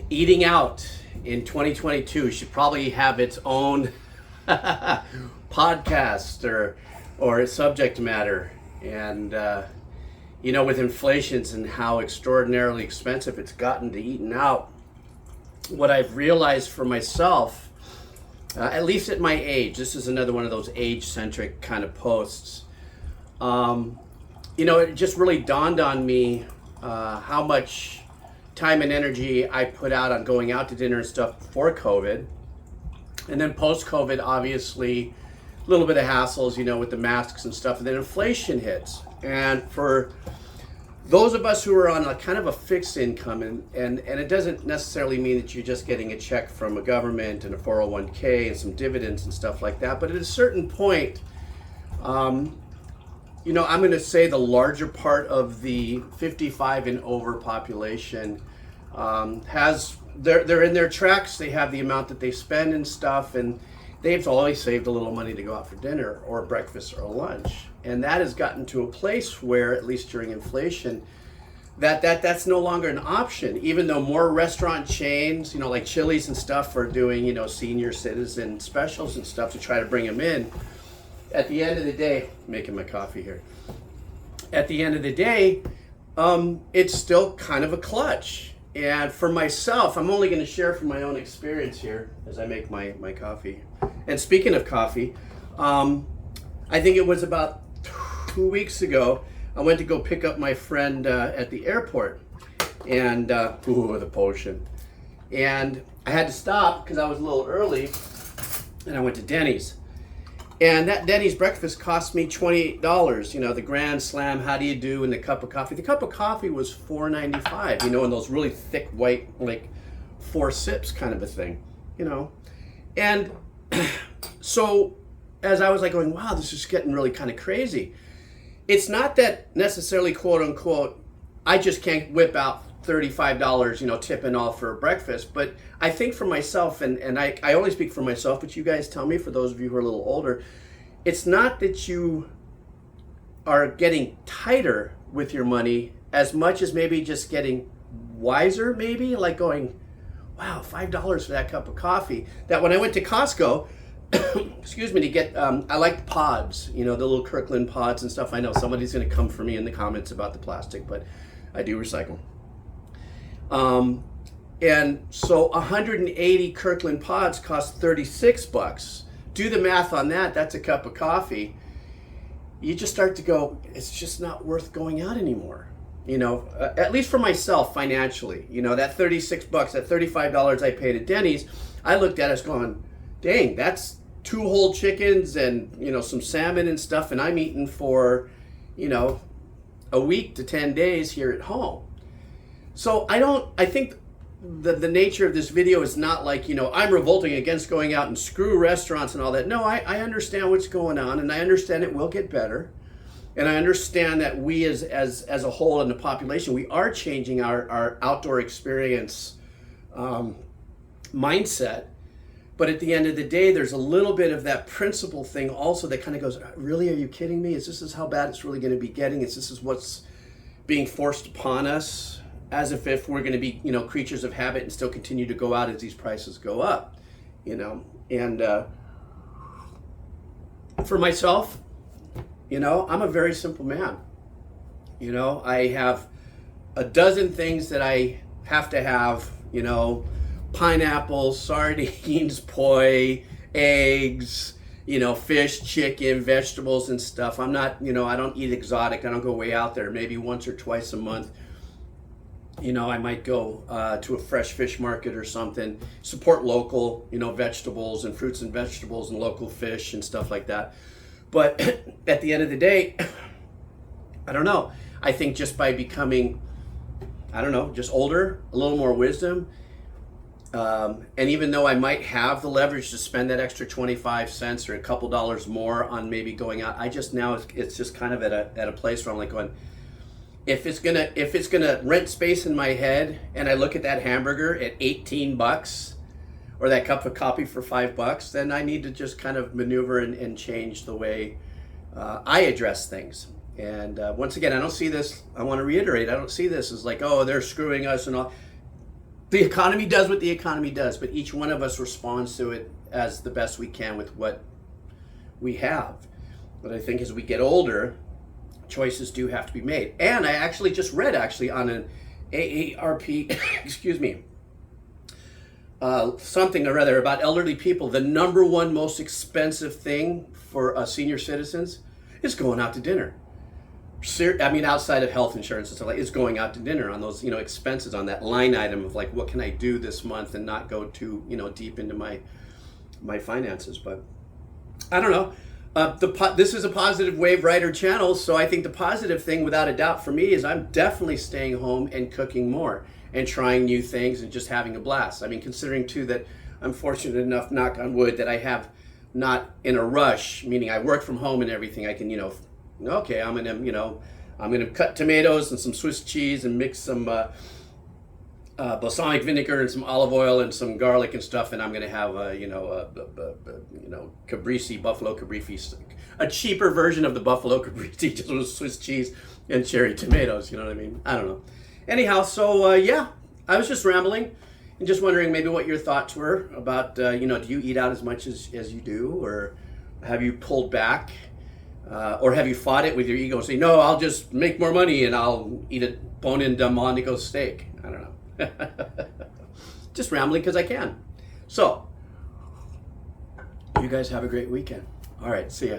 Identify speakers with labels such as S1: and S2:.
S1: Eating out in 2022 should probably have its own podcast or subject matter. And with inflations and how extraordinarily expensive it's gotten to eating out, what I've realized for myself, at least at my age, this is another one of those age-centric kind of posts. It just really dawned on me how much time and energy I put out on going out to dinner and stuff before COVID. And then post-COVID, obviously, a little bit of hassles, with the masks and stuff. And then inflation hits. And for those of us who are on a kind of a fixed income, and it doesn't necessarily mean that you're just getting a check from a government and a 401k and some dividends and stuff like that. But at a certain point, I'm going to say the larger part of the 55 and over population they're in their tracks. They have the amount that they spend and stuff, and they've always saved a little money to go out for dinner or breakfast or lunch. And that has gotten to a place where, at least during inflation, that's no longer an option, even though more restaurant chains, like Chili's and stuff, are doing, senior citizen specials and stuff to try to bring them in. At the end of the day, making my coffee here. At the end of the day, it's still kind of a clutch. And for myself, I'm only going to share from my own experience here as I make my coffee. And speaking of coffee, I think it was about 2 weeks ago, I went to go pick up my friend at the airport. And, the potion. And I had to stop because I was a little early, and I went to Denny's. And that Denny's breakfast cost me $28. The Grand Slam, how do you do, and the cup of coffee. The cup of coffee was $4.95, in those really thick white, like 4 sips kind of a thing, And so as I was like going, wow, this is getting really kind of crazy. It's not that necessarily, quote unquote, I just can't whip out $35, tip and all for breakfast. But I think for myself, and I only speak for myself, but you guys tell me, for those of you who are a little older, it's not that you are getting tighter with your money as much as maybe just getting wiser, maybe, like going, wow, $5 for that cup of coffee. That when I went to Costco, excuse me, to get, I like pods, the little Kirkland pods and stuff. I know somebody's going to come for me in the comments about the plastic, but I do recycle. And so 180 Kirkland pods cost $36. Do the math on that. That's a cup of coffee. You just start to go, it's just not worth going out anymore. At least for myself financially, that $36, that $35 I paid at Denny's, I looked at it as going, dang, that's 2 whole chickens and, some salmon and stuff. And I'm eating for, a week to 10 days here at home. So I think the nature of this video is not like, I'm revolting against going out and screw restaurants and all that. No, I understand what's going on, and I understand it will get better. And I understand that we as a whole in the population, we are changing our outdoor experience mindset. But at the end of the day, there's a little bit of that principle thing also that kind of goes, really, are you kidding me? Is this how bad it's really going to be getting? This is what's being forced upon us? As if we're going to be, creatures of habit and still continue to go out as these prices go up, And for myself, I'm a very simple man. I have a dozen things that I have to have, pineapples, sardines, poi, eggs, fish, chicken, vegetables and stuff. I'm not, I don't eat exotic. I don't go way out there. Maybe once or twice a month. I might go to a fresh fish market or something, support local, vegetables and fruits and vegetables and local fish and stuff like that. But at the end of the day, I don't know. I think just by becoming, just older, a little more wisdom, and even though I might have the leverage to spend that extra 25 cents or a couple dollars more on maybe going out, it's just kind of at a place where I'm like going, if it's gonna rent space in my head, and I look at that hamburger at $18 or that cup of coffee for $5, then I need to just kind of maneuver and change the way I address things. And once again, I don't see this. I want to reiterate, I don't see this as like, oh, they're screwing us and all. the economy does what the economy does, but each one of us responds to it as the best we can with what we have. But I think as we get older, choices do have to be made. And I actually just read on an AARP, excuse me, something or other about elderly people. The number one most expensive thing for senior citizens is going out to dinner. I mean, outside of health insurance and stuff like, it's going out to dinner on those, expenses, on that line item of like, what can I do this month and not go too, deep into my finances. But I don't know. This is a positive wave writer channel, so I think the positive thing, without a doubt, for me is I'm definitely staying home and cooking more and trying new things and just having a blast. I mean, considering too that I'm fortunate enough, knock on wood, that I have not in a rush, meaning I work from home and everything. I can, okay, I'm gonna cut tomatoes and some Swiss cheese and mix some balsamic vinegar and some olive oil and some garlic and stuff, and I'm gonna have caprese, buffalo caprese, a cheaper version of the buffalo caprese, just with Swiss cheese and cherry tomatoes. You know what I mean? I don't know. Anyhow, so yeah, I was just rambling and just wondering maybe what your thoughts were about do you eat out as much as you do, or have you pulled back? Or have you fought it with your ego and say, no, I'll just make more money and I'll eat a bone-in Delmonico steak? I don't know. Just rambling because I can. So, you guys have a great weekend. All right, see ya.